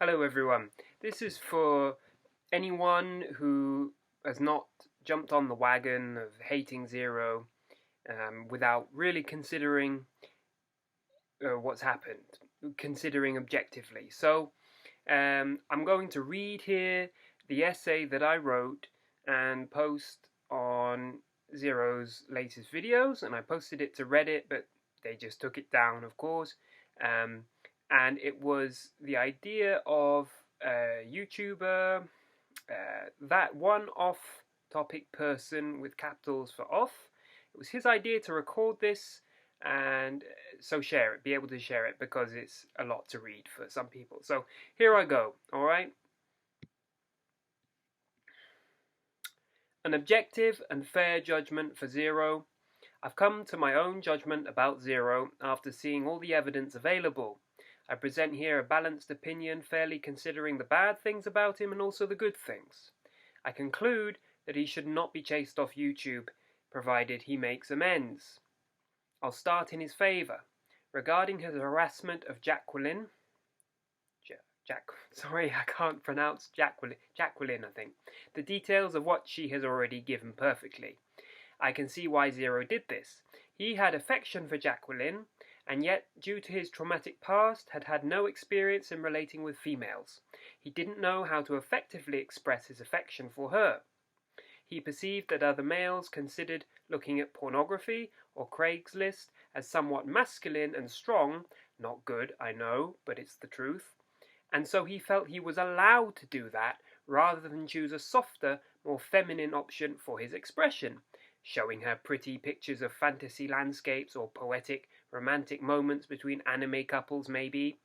Hello everyone. This is for anyone who has not jumped on the wagon of hating ZeRo without really considering what's happened, considering objectively. So I'm going to read here the essay that I wrote and post on ZeRo's latest videos, and I posted it to Reddit, but they just took it down, of course. And it was the idea of a YouTuber, that one off-topic person with capitals for off. It was his idea to record this and so share it, be able to share it, because it's a lot to read for some people. So here I go, alright? An objective and fair judgment for ZeRo. I've come to my own judgment about ZeRo after seeing all the evidence available. I present here a balanced opinion, fairly considering the bad things about him and also the good things. I conclude that he should not be chased off YouTube, provided he makes amends. I'll start in his favour. Regarding his harassment of Jacqueline, sorry, I can't pronounce Jacqueline, I think. The details of what she has already given perfectly. I can see why ZeRo did this. He had affection for Jacqueline, and yet, due to his traumatic past, had no experience in relating with females. He didn't know how to effectively express his affection for her. He perceived that other males considered looking at pornography or Craigslist as somewhat masculine and strong, not good, I know, but it's the truth. And so he felt he was allowed to do that, rather than choose a softer, more feminine option for his expression, showing her pretty pictures of fantasy landscapes or poetic, romantic moments between anime couples maybe.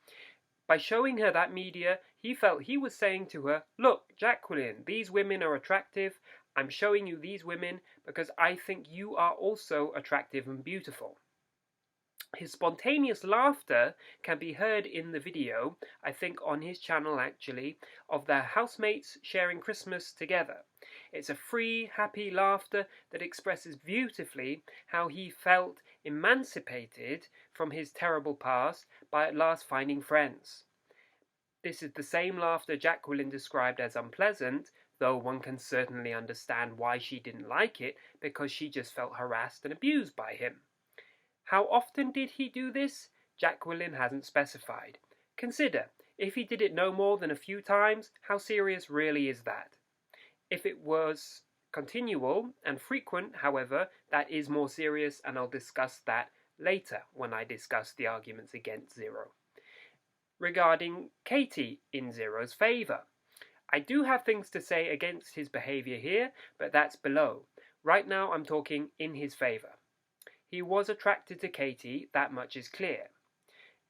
By showing her that media, he felt he was saying to her, "Look, Jacqueline, these women are attractive. I'm showing you these women because I think you are also attractive and beautiful." His spontaneous laughter can be heard in the video, I think on his channel actually, of their housemates sharing Christmas together. It's a free, happy laughter that expresses beautifully how he felt emancipated from his terrible past by at last finding friends. This is the same laughter Jacqueline described as unpleasant, though one can certainly understand why she didn't like it, because she just felt harassed and abused by him. How often did he do this? Jacqueline hasn't specified. Consider, if he did it no more than a few times, how serious really is that? If it was continual and frequent, however, that is more serious, and I'll discuss that later when I discuss the arguments against ZeRo. Regarding Katie in ZeRo's favour. I do have things to say against his behaviour here, but that's below. Right now I'm talking in his favour. He was attracted to Katie, that much is clear.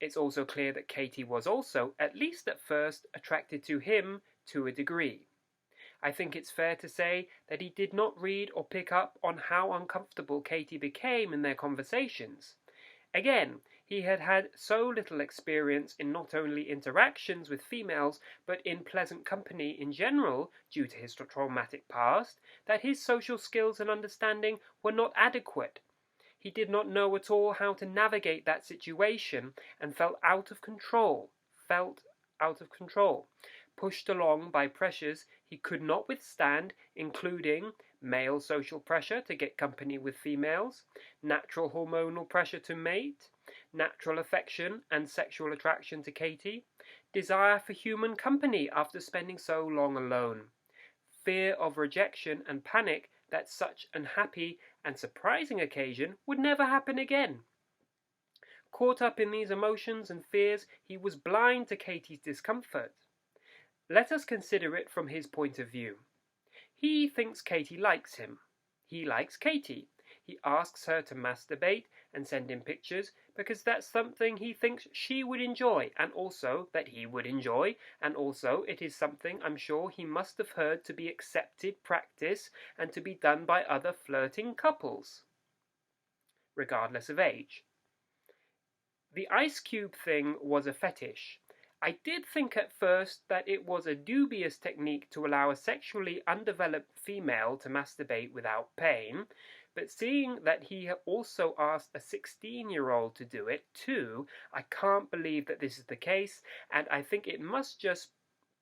It's also clear that Katie was also, at least at first, attracted to him to a degree. I think it's fair to say that he did not read or pick up on how uncomfortable Katie became in their conversations. Again, he had had so little experience in not only interactions with females, but in pleasant company in general, due to his traumatic past, that his social skills and understanding were not adequate. He did not know at all how to navigate that situation and felt out of control, pushed along by pressures he could not withstand, including male social pressure to get company with females, natural hormonal pressure to mate, natural affection and sexual attraction to Katie, desire for human company after spending so long alone, fear of rejection and panic that such an happy and surprising occasion would never happen again. Caught up in these emotions and fears, he was blind to Katie's discomfort. Let us consider it from his point of view. He thinks Katie likes him. He likes Katie. He asks her to masturbate and send him pictures because that's something he thinks she would enjoy, and also that he would enjoy, and also it is something I'm sure he must have heard to be accepted practice and to be done by other flirting couples, regardless of age. The ice cube thing was a fetish. I did think at first that it was a dubious technique to allow a sexually undeveloped female to masturbate without pain, But seeing that he also asked a 16-year-old to do it too, I can't believe that this is the case, and I think it must just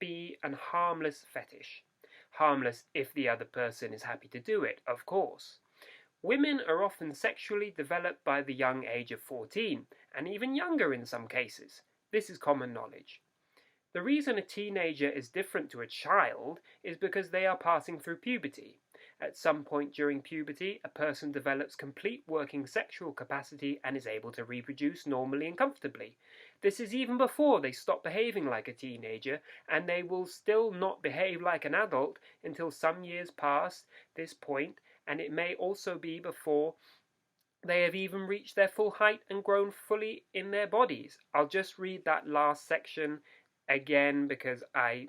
be an harmless fetish. Harmless if the other person is happy to do it, of course. Women are often sexually developed by the young age of 14, and even younger in some cases. This is common knowledge. The reason a teenager is different to a child is because they are passing through puberty. At some point during puberty, a person develops complete working sexual capacity and is able to reproduce normally and comfortably. This is even before they stop behaving like a teenager, and they will still not behave like an adult until some years past this point, and it may also be before they have even reached their full height and grown fully in their bodies. I'll just read that last section again because I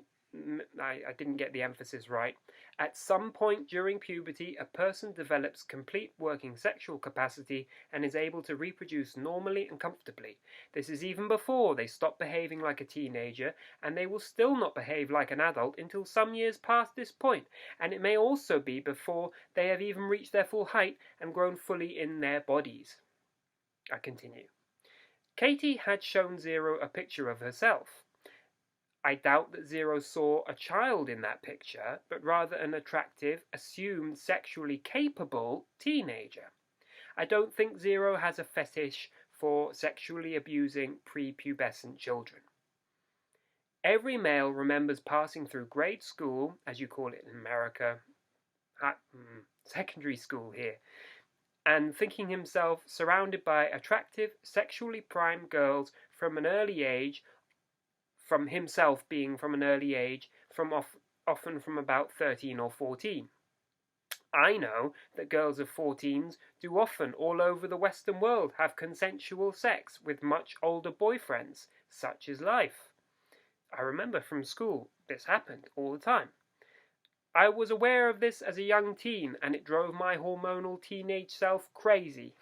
didn't get the emphasis right. At some point during puberty, a person develops complete working sexual capacity and is able to reproduce normally and comfortably. This is even before they stop behaving like a teenager, and they will still not behave like an adult until some years past this point, and it may also be before they have even reached their full height and grown fully in their bodies. I continue. Katie had shown ZeRo a picture of herself. I doubt that ZeRo saw a child in that picture, but rather an attractive, assumed sexually capable teenager. I don't think ZeRo has a fetish for sexually abusing prepubescent children. Every male remembers passing through grade school, as you call it in America, secondary school here, and thinking himself surrounded by attractive, sexually primed girls from an early age, from himself being from an early age, often from about 13 or 14. I know that girls of 14s do often all over the Western world have consensual sex with much older boyfriends. Such is life. I remember from school this happened all the time. I was aware of this as a young teen, and it drove my hormonal teenage self crazy.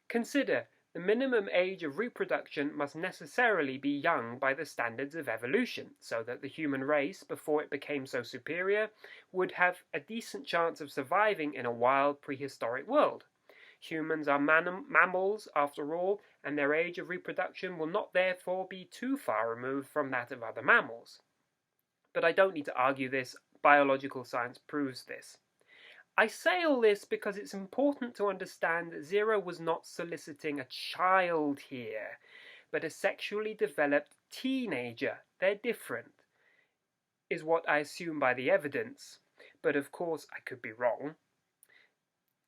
Consider, the minimum age of reproduction must necessarily be young by the standards of evolution, so that the human race, before it became so superior, would have a decent chance of surviving in a wild prehistoric world. Humans are mammals, after all, and their age of reproduction will not therefore be too far removed from that of other mammals. But I don't need to argue this. Biological science proves this. I say all this because it's important to understand that ZeRo was not soliciting a child here, but a sexually developed teenager. They're different, is what I assume by the evidence. But of course, I could be wrong.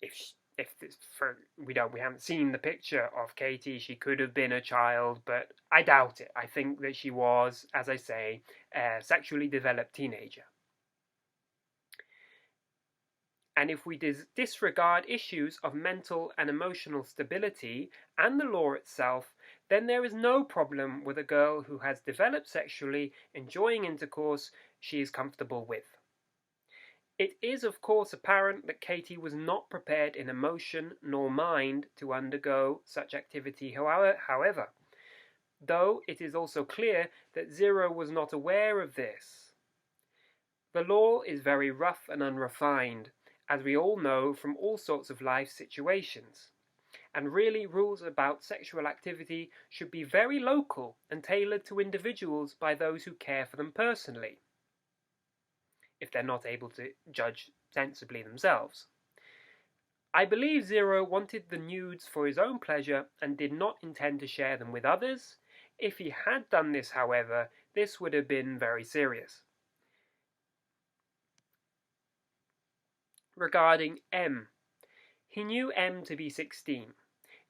We haven't seen the picture of Katie. She could have been a child, but I doubt it. I think that she was, as I say, a sexually developed teenager. And if we disregard issues of mental and emotional stability and the law itself, then there is no problem with a girl who has developed sexually, enjoying intercourse she is comfortable with. It is, of course, apparent that Katie was not prepared in emotion nor mind to undergo such activity, however, though it is also clear that ZeRo was not aware of this. The law is very rough and unrefined, as we all know from all sorts of life situations, and really rules about sexual activity should be very local and tailored to individuals by those who care for them personally, if they're not able to judge sensibly themselves. I believe ZeRo wanted the nudes for his own pleasure and did not intend to share them with others. If he had done this, however, this would have been very serious. Regarding M. He knew M to be 16.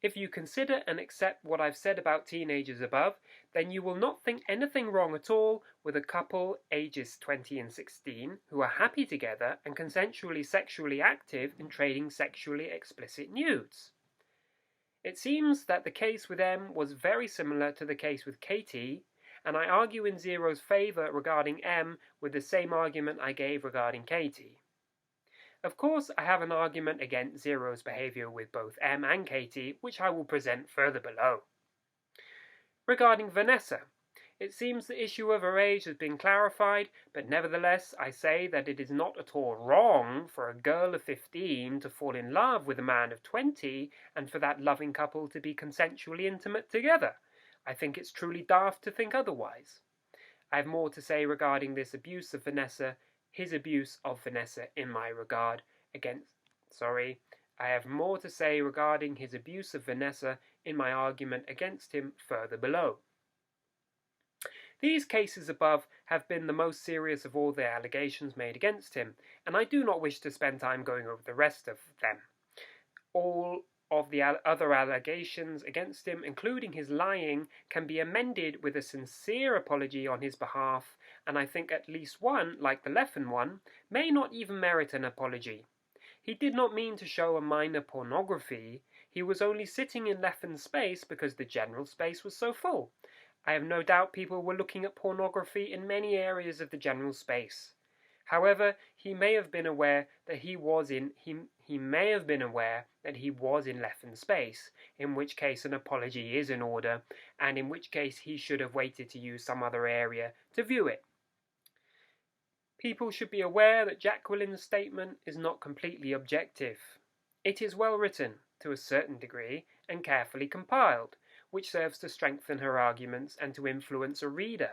If you consider and accept what I've said about teenagers above, then you will not think anything wrong at all with a couple ages 20 and 16 who are happy together and consensually sexually active in trading sexually explicit nudes. It seems that the case with M was very similar to the case with Katie, and I argue in ZeRo's favour regarding M with the same argument I gave regarding Katie. Of course, I have an argument against ZeRo's behaviour with both M and Katie, which I will present further below. Regarding Vanessa, It seems the issue of her age has been clarified, but nevertheless I say that it is not at all wrong for a girl of 15 to fall in love with a man of 20 and for that loving couple to be consensually intimate together. I think it's truly daft to think otherwise. I have more to say regarding this abuse of Vanessa, his abuse of Vanessa in my regard against... I have more to say regarding his abuse of Vanessa in my argument against him further below. These cases above have been the most serious of all the allegations made against him, and I do not wish to spend time going over the rest of them. All of the other allegations against him, including his lying, can be amended with a sincere apology on his behalf, and I think at least one, like the Leffen one, may not even merit an apology. He did not mean to show a minor pornography. He was only sitting in Leffen's space because the general space was so full. I have no doubt people were looking at pornography in many areas of the general space. However, he may have been aware that he was in Leffen's space, in which case an apology is in order, and in which case he should have waited to use some other area to view it. People should be aware that Jacqueline's statement is not completely objective. It is well written, to a certain degree, and carefully compiled, which serves to strengthen her arguments and to influence a reader.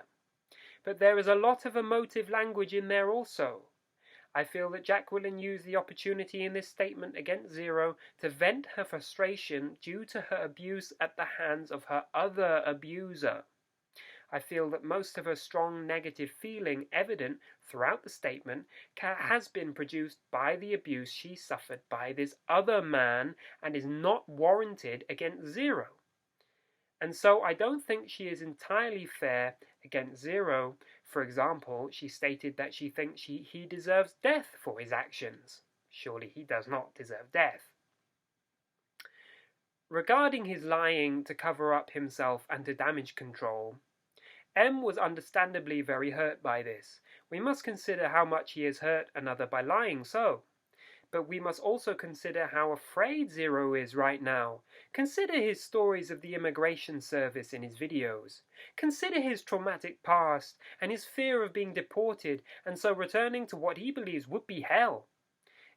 But there is a lot of emotive language in there also. I feel that Jacqueline used the opportunity in this statement against ZeRo to vent her frustration due to her abuse at the hands of her other abuser. I feel that most of her strong negative feeling evident throughout the statement has been produced by the abuse she suffered by this other man and is not warranted against ZeRo. And so I don't think she is entirely fair against ZeRo. For example, she stated that she thinks he deserves death for his actions. Surely he does not deserve death. Regarding his lying to cover up himself and to damage control, M was understandably very hurt by this. We must consider how much he has hurt another by lying so. But we must also consider how afraid ZeRo is right now. Consider his stories of the immigration service in his videos. Consider his traumatic past and his fear of being deported and so returning to what he believes would be hell.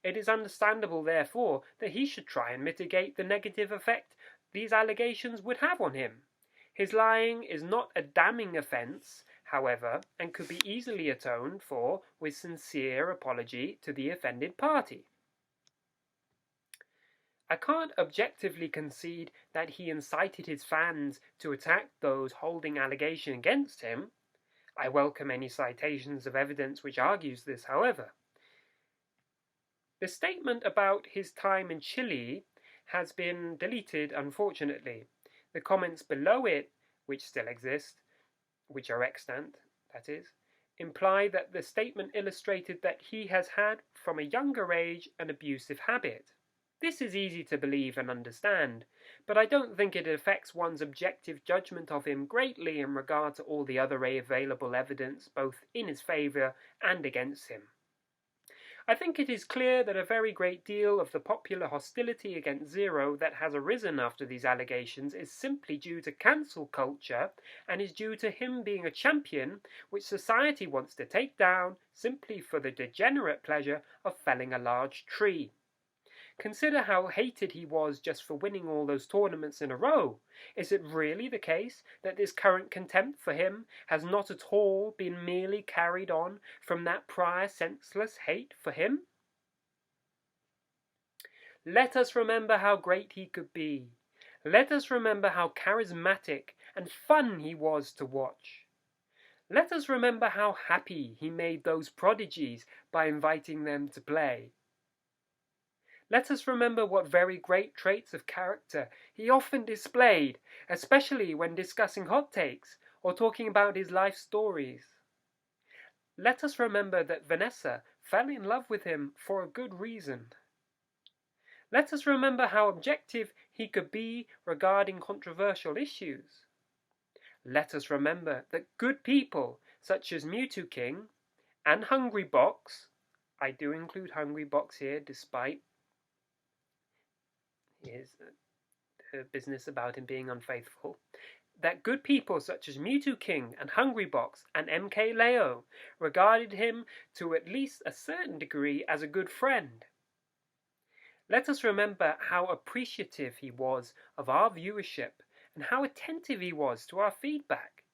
It is understandable, therefore, that he should try and mitigate the negative effect these allegations would have on him. His lying is not a damning offence, however, and could be easily atoned for with sincere apology to the offended party. I can't objectively concede that he incited his fans to attack those holding allegation against him. I welcome any citations of evidence which argues this, however. The statement about his time in Chile has been deleted, unfortunately. The comments below it, which still exist, which are extant, that is, imply that the statement illustrated that he has had, from a younger age, an abusive habit. This is easy to believe and understand, but I don't think it affects one's objective judgment of him greatly in regard to all the other available evidence, both in his favour and against him. I think it is clear that a very great deal of the popular hostility against ZeRo that has arisen after these allegations is simply due to cancel culture and is due to him being a champion which society wants to take down simply for the degenerate pleasure of felling a large tree. Consider how hated he was just for winning all those tournaments in a row. Is it really the case that this current contempt for him has not at all been merely carried on from that prior senseless hate for him? Let us remember how great he could be. Let us remember how charismatic and fun he was to watch. Let us remember how happy he made those prodigies by inviting them to play. Let us remember what very great traits of character he often displayed, especially when discussing hot takes or talking about his life stories. Let us remember that Vanessa fell in love with him for a good reason. Let us remember how objective he could be regarding controversial issues. Let us remember that good people such as Mewtwo King and Hungry Box, I do include Hungry Box here despite his business about him being unfaithful, that good people such as Mewtwo King and Hungrybox and MK Leo regarded him to at least a certain degree as a good friend. Let us remember how appreciative he was of our viewership and how attentive he was to our feedback.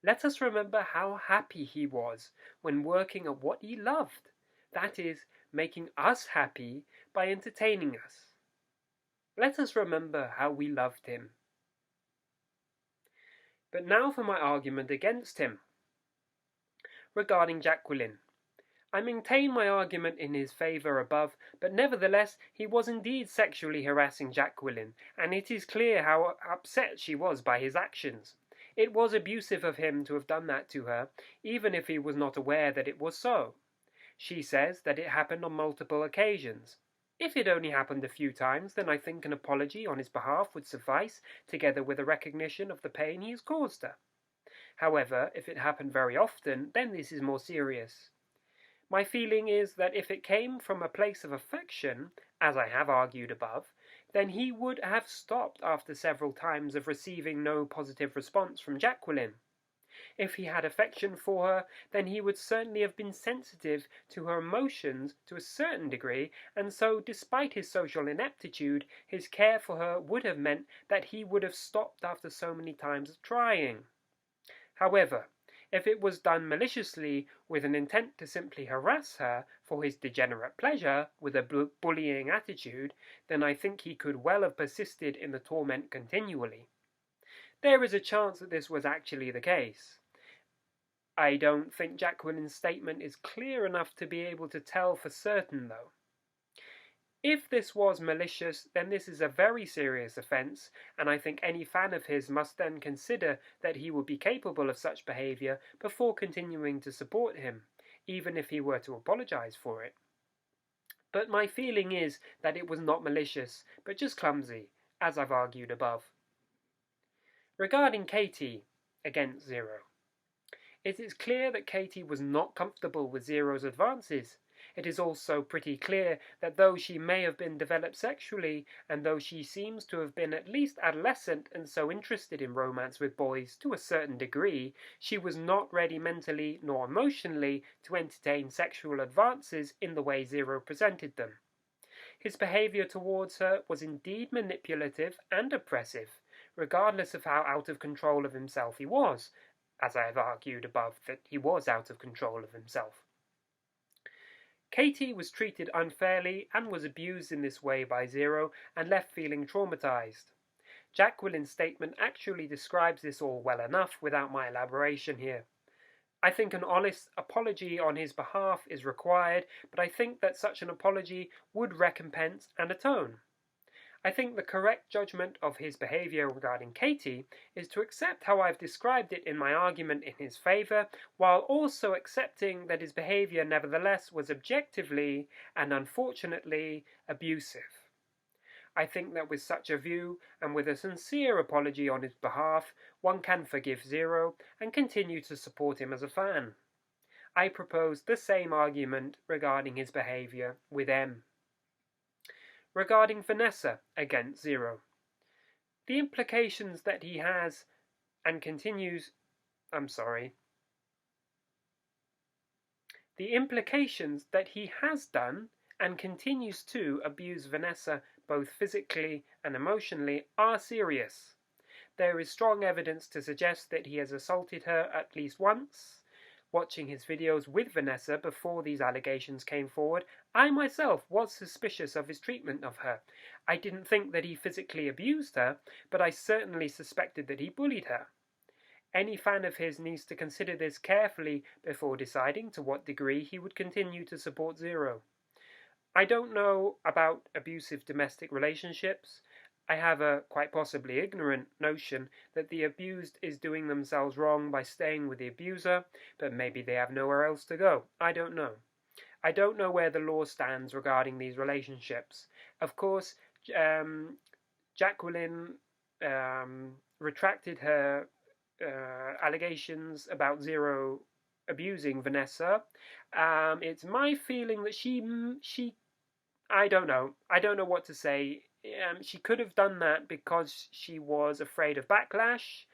Let us remember how happy he was when working at what he loved, that is, making us happy by entertaining us. Let us remember how we loved him. But now for my argument against him. Regarding Jacqueline, I maintain my argument in his favour above, but nevertheless he was indeed sexually harassing Jacqueline, and it is clear how upset she was by his actions. It was abusive of him to have done that to her, even if he was not aware that it was so. She says that it happened on multiple occasions. If it only happened a few times, then I think an apology on his behalf would suffice, together with a recognition of the pain he has caused her. However, if it happened very often, then this is more serious. My feeling is that if it came from a place of affection, as I have argued above, then he would have stopped after several times of receiving no positive response from Jacqueline. If he had affection for her, then he would certainly have been sensitive to her emotions to a certain degree, and so, despite his social ineptitude, his care for her would have meant that he would have stopped after so many times of trying. However, if it was done maliciously with an intent to simply harass her for his degenerate pleasure with a bullying attitude, then I think he could well have persisted in the torment continually. There is a chance that this was actually the case. I don't think Jacqueline's statement is clear enough to be able to tell for certain, though. If this was malicious, then this is a very serious offence, and I think any fan of his must then consider that he would be capable of such behaviour before continuing to support him, even if he were to apologise for it. But my feeling is that it was not malicious, but just clumsy, as I've argued above. Regarding Katie, against ZeRo, it is clear that Katie was not comfortable with ZeRo's advances. It is also pretty clear that though she may have been developed sexually, and though she seems to have been at least adolescent and so interested in romance with boys to a certain degree, she was not ready mentally nor emotionally to entertain sexual advances in the way ZeRo presented them. His behaviour towards her was indeed manipulative and oppressive, regardless of how out of control of himself he was, as I have argued above that he was out of control of himself. Katie was treated unfairly and was abused in this way by ZeRo and left feeling traumatized. Jacqueline's statement actually describes this all well enough without my elaboration here. I think an honest apology on his behalf is required, but I think that such an apology would recompense and atone. I think the correct judgment of his behaviour regarding Katie is to accept how I've described it in my argument in his favour, while also accepting that his behaviour nevertheless was objectively and unfortunately abusive. I think that with such a view, and with a sincere apology on his behalf, one can forgive ZeRo and continue to support him as a fan. I propose the same argument regarding his behaviour with M. Regarding Vanessa against ZeRo, the implications that he has and continues the implications that he has done and continues to abuse Vanessa both physically and emotionally are serious. There is strong evidence to suggest that he has assaulted her at least once. Watching his videos with Vanessa before these allegations came forward, I myself was suspicious of his treatment of her. I didn't think that he physically abused her, but I certainly suspected that he bullied her. Any fan of his needs to consider this carefully before deciding to what degree he would continue to support ZeRo. I don't know about abusive domestic relationships. I have a quite possibly ignorant notion that the abused is doing themselves wrong by staying with the abuser, but maybe they have nowhere else to go. I don't know. I don't know where the law stands regarding these relationships. Of course, Jacqueline retracted her allegations about ZeRo abusing Vanessa. It's my feeling that she I don't know. I don't know what to say she could have done that because she was afraid of backlash.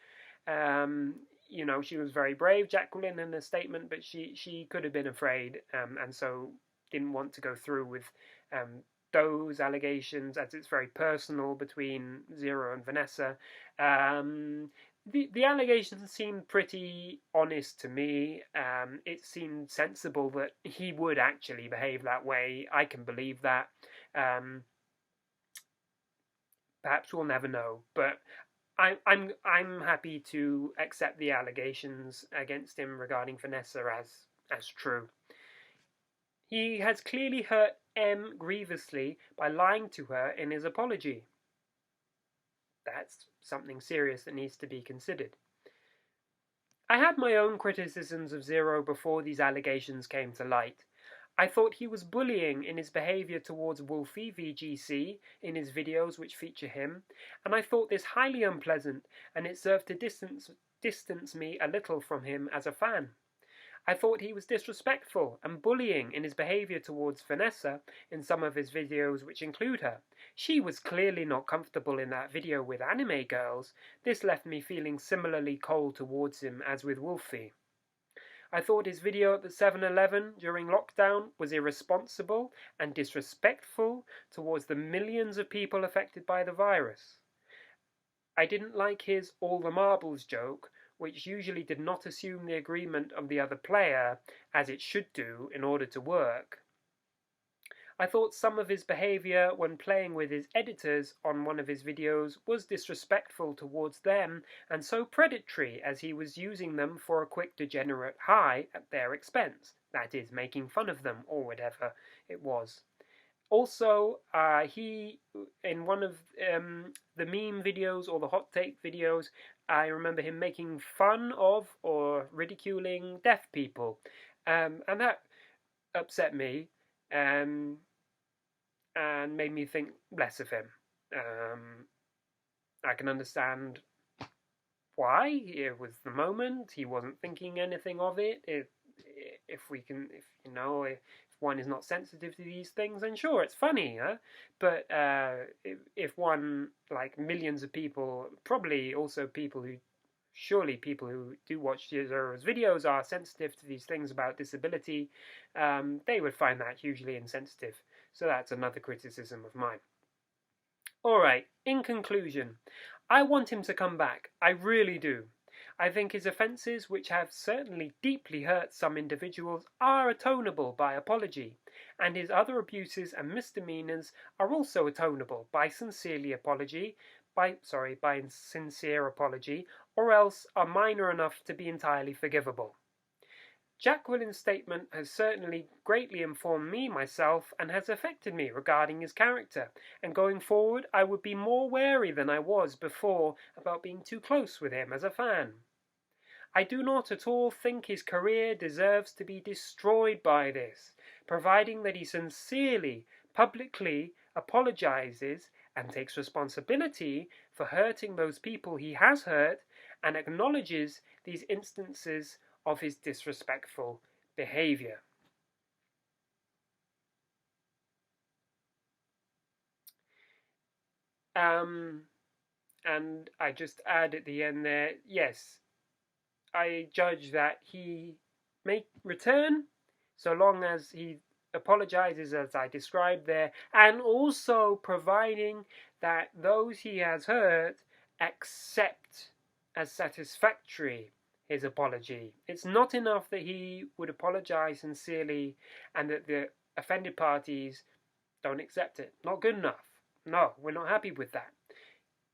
You know, she was very brave, Jacqueline, in the statement, but she could have been afraid, and so didn't want to go through with those allegations, as it's very personal between ZeRo and Vanessa. The allegations seemed pretty honest to me. It seemed sensible that he would actually behave that way. I can believe that. Perhaps we'll never know, but I'm happy to accept the allegations against him regarding Vanessa as true. He has clearly hurt M grievously by lying to her in his apology. That's something serious that needs to be considered. I had my own criticisms of ZeRo before these allegations came to light. I thought he was bullying in his behaviour towards Wolfie VGC in his videos which feature him, and I thought this highly unpleasant, and it served to distance me a little from him as a fan. I thought he was disrespectful and bullying in his behaviour towards Vanessa in some of his videos which include her. She was clearly not comfortable in that video with anime girls. This left me feeling similarly cold towards him as with Wolfie. I thought his video at the 7-Eleven during lockdown was irresponsible and disrespectful towards the millions of people affected by the virus. I didn't like his all the marbles joke, which usually did not assume the agreement of the other player, as it should do in order to work. I thought some of his behaviour when playing with his editors on one of his videos was disrespectful towards them and so predatory, as he was using them for a quick degenerate high at their expense, that is, making fun of them or whatever it was. Also, he, in one of the meme videos or the hot take videos, I remember him making fun of or ridiculing deaf people, and that upset me and made me think less of him. I can understand why. It was the moment. He wasn't thinking anything of it. If one is not sensitive to these things, then sure, it's funny, huh? But if one, like millions of people, probably also people who do watch ZeRo's videos are sensitive to these things about disability, they would find that hugely insensitive. So that's another criticism of mine. Alright, in conclusion, I want him to come back. I really do. I think his offences, which have certainly deeply hurt some individuals, are atonable by apology, and his other abuses and misdemeanours are also atonable by sincere apology, or else are minor enough to be entirely forgivable. Jacqueline's statement has certainly greatly informed me myself and has affected me regarding his character, and going forward I would be more wary than I was before about being too close with him as a fan. I do not at all think his career deserves to be destroyed by this, providing that he sincerely, publicly apologizes and takes responsibility for hurting those people he has hurt and acknowledges these instances of his disrespectful behavior. And I just add at the end there, yes, I judge that he may return so long as he apologizes as I described there, and also providing that those he has hurt accept as satisfactory his apology. It's not enough that he would apologize sincerely and that the offended parties don't accept it. Not good enough. No, we're not happy with that.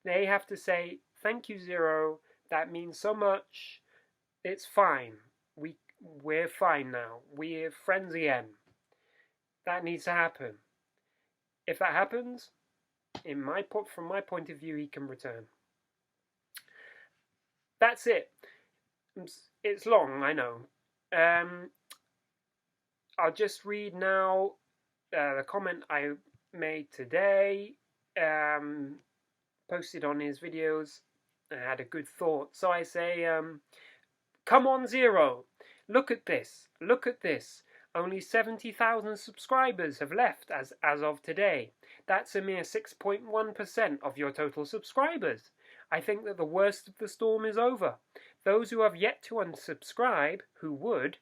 They have to say, thank you, ZeRo, that means so much. It's fine. We're fine now. We're friends again. That needs to happen. If that happens, from my point of view, he can return. That's it. It's long, I know. I'll just read now the comment I made today, posted on his videos. I had a good thought. So I say, come on, ZeRo. Look at this. Look at this. Only 70,000 subscribers have left as of today. That's a mere 6.1% of your total subscribers. I think that the worst of the storm is over. Those who have yet to unsubscribe, who would,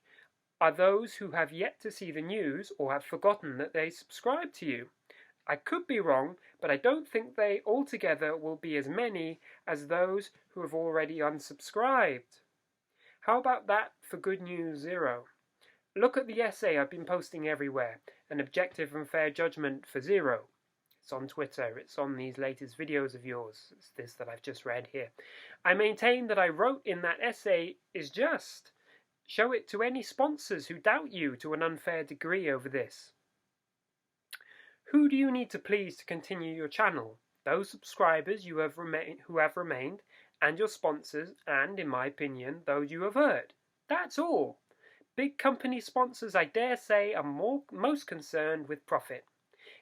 are those who have yet to see the news or have forgotten that they subscribe to you. I could be wrong, but I don't think they altogether will be as many as those who have already unsubscribed. How about that for good news ZeRo? Look at the essay I've been posting everywhere, an objective and fair judgment for ZeRo. It's on Twitter, it's on these latest videos of yours, it's this that I've just read here. I maintain that I wrote in that essay is just. Show it to any sponsors who doubt you to an unfair degree over this. Who do you need to please to continue your channel? Those subscribers who have remained, and your sponsors, and, in my opinion, those you have hurt. That's all. Big company sponsors, I dare say, are most concerned with profit.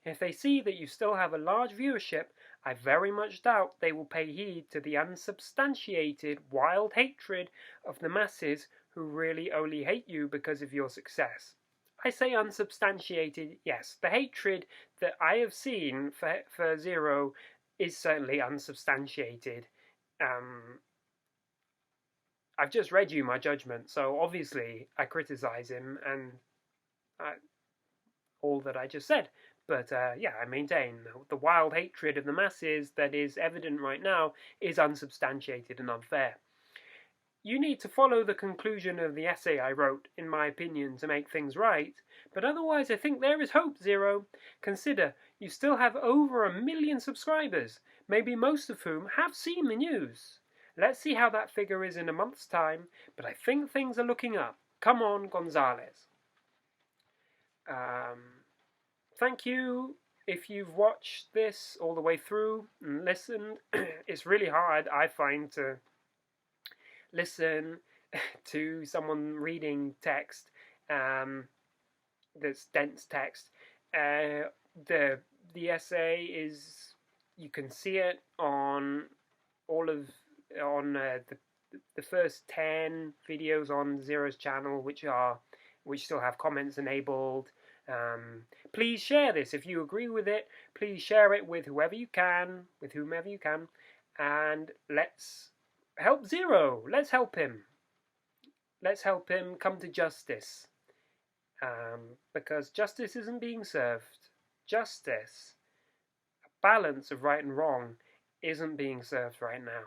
If they see that you still have a large viewership, I very much doubt they will pay heed to the unsubstantiated, wild hatred of the masses who really only hate you because of your success. I say unsubstantiated, yes. The hatred that I have seen for ZeRo is certainly unsubstantiated. I've just read you my judgment, so obviously I criticize him and all that I just said. But yeah, I maintain the wild hatred of the masses that is evident right now is unsubstantiated and unfair. You need to follow the conclusion of the essay I wrote, in my opinion, to make things right, but otherwise I think there is hope, ZeRo. Consider, you still have over 1 million subscribers, maybe most of whom have seen the news. Let's see how that figure is in a month's time, but I think things are looking up. Come on, Gonzalez. Thank you if you've watched this all the way through and listened. It's really hard, I find, to listen to someone reading text that's dense text. The essay is, you can see it on all of the first 10 videos on ZeRo's channel, which still have comments enabled. Please share this if you agree with it. Please share it with whomever you can, and let's help ZeRo. Let's help him. Let's help him come to justice, because justice isn't being served. Justice, a balance of right and wrong, isn't being served right now.